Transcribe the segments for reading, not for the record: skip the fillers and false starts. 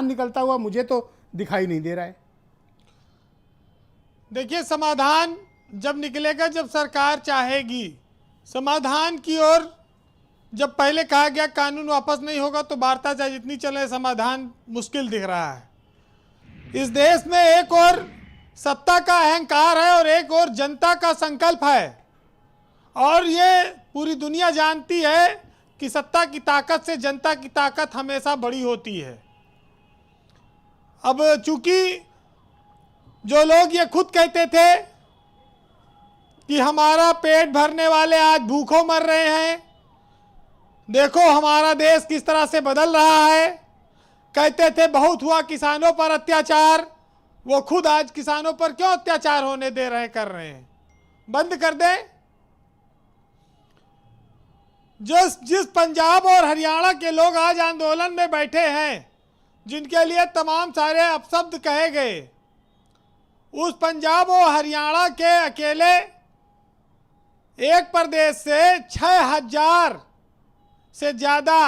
निकलता हुआ मुझे तो दिखाई नहीं दे रहा है। देखिए, समाधान जब निकलेगा जब सरकार चाहेगी। समाधान की ओर जब पहले कहा गया कानून वापस नहीं होगा तो वार्ता चाहे जितनी चले समाधान मुश्किल दिख रहा है। इस देश में एक और सत्ता का अहंकार है और एक और जनता का संकल्प है, और ये पूरी दुनिया जानती है कि सत्ता की ताकत से जनता की ताकत हमेशा बड़ी होती है। अब चूंकि जो लोग ये खुद कहते थे कि हमारा पेट भरने वाले आज भूखों मर रहे हैं, देखो हमारा देश किस तरह से बदल रहा है, कहते थे बहुत हुआ किसानों पर अत्याचार, वो खुद आज किसानों पर क्यों अत्याचार होने दे रहे कर रहे हैं। बंद कर दें। जिस पंजाब और हरियाणा के लोग आज आंदोलन में बैठे हैं, जिनके लिए तमाम सारे अपशब्द कहे गए, उस पंजाब और हरियाणा के अकेले एक प्रदेश से 6000 से ज़्यादा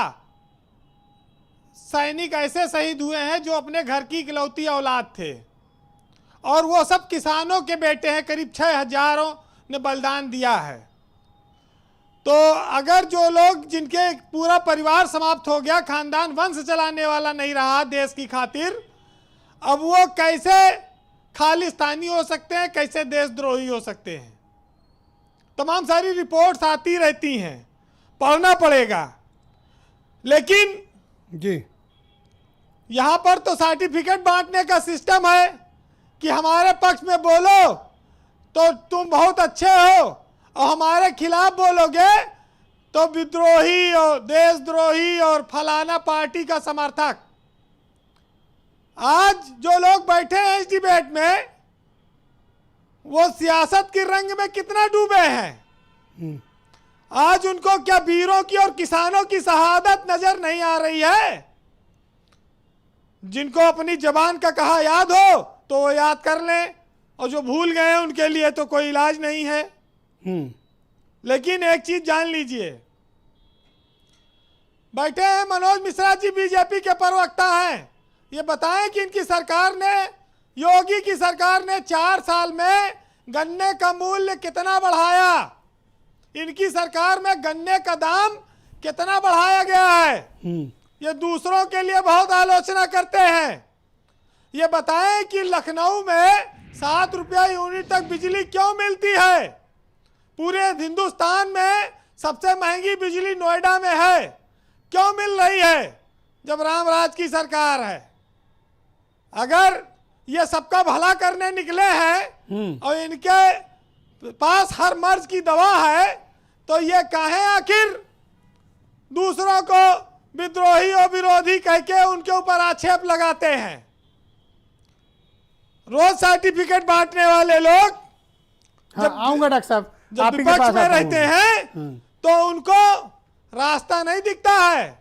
सैनिक ऐसे शहीद हुए हैं जो अपने घर की इकलौती औलाद थे, और वो सब किसानों के बेटे हैं। करीब 6000 ने बलिदान दिया है। तो अगर जो लोग जिनके पूरा परिवार समाप्त हो गया, खानदान वंश चलाने वाला नहीं रहा देश की खातिर, अब वो कैसे खालिस्तानी हो सकते हैं, कैसे देशद्रोही हो सकते हैं। तमाम सारी रिपोर्ट्स आती रहती हैं, पढ़ना पड़ेगा। लेकिन जी, यहां पर तो सर्टिफिकेट बांटने का सिस्टम है कि हमारे पक्ष में बोलो तो तुम बहुत अच्छे हो, और हमारे खिलाफ बोलोगे तो विद्रोही और देशद्रोही और फलाना पार्टी का समर्थक। आज जो लोग बैठे हैं इस डिबेट में, वो सियासत के रंग में कितना डूबे हैं। आज उनको क्या वीरों की और किसानों की शहादत नजर नहीं आ रही है। जिनको अपनी जबान का कहा याद हो तो वो याद कर लें, और जो भूल गए हैं उनके लिए तो कोई इलाज नहीं है। लेकिन एक चीज जान लीजिए, बैठे हैं मनोज मिश्रा जी, बीजेपी के प्रवक्ता हैं, ये बताएं कि इनकी सरकार ने, योगी की सरकार ने 4 साल में गन्ने का मूल्य कितना बढ़ाया, इनकी सरकार में गन्ने का दाम कितना बढ़ाया गया है। ये दूसरों के लिए बहुत आलोचना करते हैं। ये बताएं कि लखनऊ में 7 रुपया यूनिट तक बिजली क्यों मिलती है। पूरे हिंदुस्तान में सबसे महंगी बिजली नोएडा में है, क्यों मिल रही है जब रामराज की सरकार है। अगर ये सबका भला करने निकले हैं और इनके पास हर मर्ज की दवा है, तो ये काहे आखिर दूसरों को विद्रोही और विरोधी कह के उनके ऊपर आक्षेप लगाते हैं। रोज सर्टिफिकेट बांटने वाले लोग जब आऊंगा डॉक्टर साहब, जब विपक्ष में रहते हैं तो उनको रास्ता नहीं दिखता है।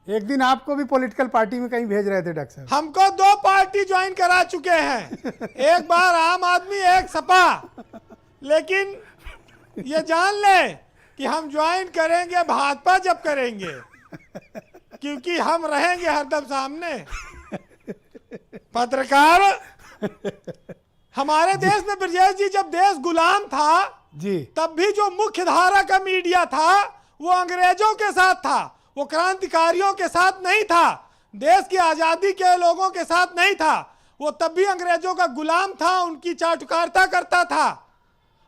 एक दिन आपको भी पॉलिटिकल पार्टी में कहीं भेज रहे थे डॉक्टर साहब। हमको 2 पार्टी ज्वाइन करा चुके हैं, एक बार आम आदमी, एक सपा। लेकिन ये जान लें कि हम ज्वाइन करेंगे भाजपा जब करेंगे, क्योंकि हम रहेंगे हरदम सामने। पत्रकार, हमारे देश में ब्रजेश जी जब देश गुलाम था जी, तब भी जो मुख्य धारा का मीडिया था वो अंग्रेजों के साथ था, वो क्रांतिकारियों के साथ नहीं था, देश की आजादी के लोगों के साथ नहीं था। वो तब भी अंग्रेजों का गुलाम था, उनकी चाटुकारिता करता था।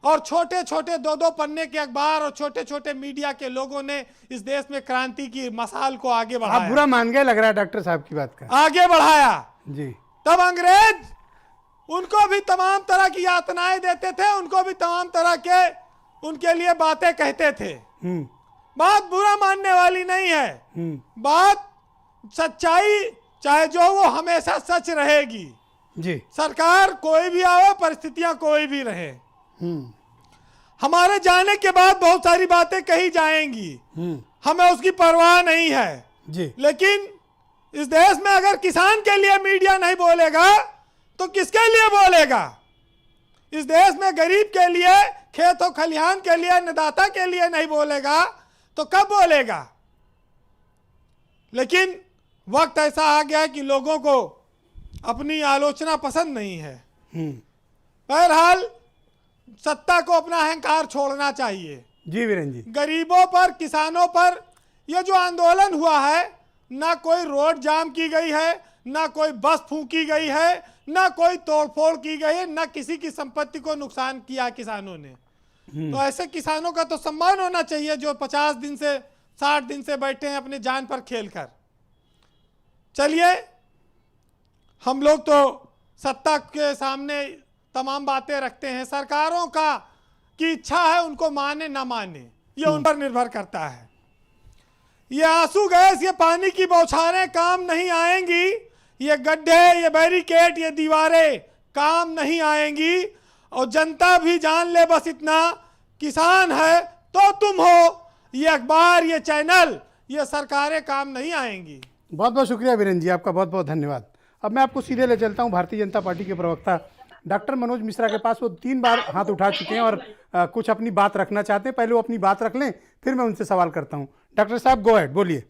और छोटे छोटे 2-2 पन्ने के अखबार और छोटे छोटे मीडिया के लोगों ने इस देश में क्रांति की मशाल को आगे बढ़ाया। आप बुरा मान गए लग रहा है डॉक्टर साहब की बात का। आगे बढ़ाया जी। तब अंग्रेज उनको भी तमाम तरह की यातनाएं देते थे, उनको भी तमाम तरह के उनके लिए बातें कहते थे। बात बुरा मानने वाली नहीं है, बात सच्चाई चाहे जो वो हमेशा सच रहेगी जी। सरकार कोई भी आवे, परिस्थितियां कोई भी रहे। हमारे जाने के बाद बहुत सारी बातें कही जाएंगी, हमें उसकी परवाह नहीं है जी। लेकिन इस देश में अगर किसान के लिए मीडिया नहीं बोलेगा तो किसके लिए बोलेगा। इस देश में गरीब के लिए, खेतों खलिहान के लिए, अन्नदाता के लिए नहीं बोलेगा तो कब बोलेगा। लेकिन वक्त ऐसा आ गया है कि लोगों को अपनी आलोचना पसंद नहीं है। बहरहाल सत्ता को अपना अहंकार छोड़ना चाहिए। जी वीरेंद्र जी। गरीबों पर, किसानों पर ये जो आंदोलन हुआ है, ना कोई रोड जाम की गई है, ना कोई बस फूंकी गई है, ना कोई तोड़फोड़ की गई है, ना किसी की संपत्ति को नुकसान किया किसानों ने। तो ऐसे किसानों का तो सम्मान होना चाहिए जो 50 दिन से 60 दिन से बैठे हैं अपनी जान पर खेलकर। चलिए, हम लोग तो सत्ता के सामने तमाम बातें रखते हैं, सरकारों का की इच्छा है उनको माने ना माने, ये उन पर निर्भर करता है। ये आंसू गैस, ये पानी की बौछारें काम नहीं आएंगी, ये गड्ढे, ये बैरिकेड, ये दीवारें काम नहीं आएंगी। और जनता भी जान ले बस इतना, किसान है तो तुम हो, ये अखबार, ये चैनल, ये सरकारें काम नहीं आएंगी। बहुत बहुत शुक्रिया वीरेंद्र जी, आपका बहुत बहुत धन्यवाद। अब मैं आपको सीधे ले चलता हूं भारतीय जनता पार्टी के प्रवक्ता डॉक्टर मनोज मिश्रा के पास। वो 3 बार हाथ उठा चुके हैं और कुछ अपनी बात रखना चाहते हैं। पहले वो अपनी बात रख लें, फिर मैं उनसे सवाल करता हूं। डॉक्टर साहब, गो अहेड, बोलिए।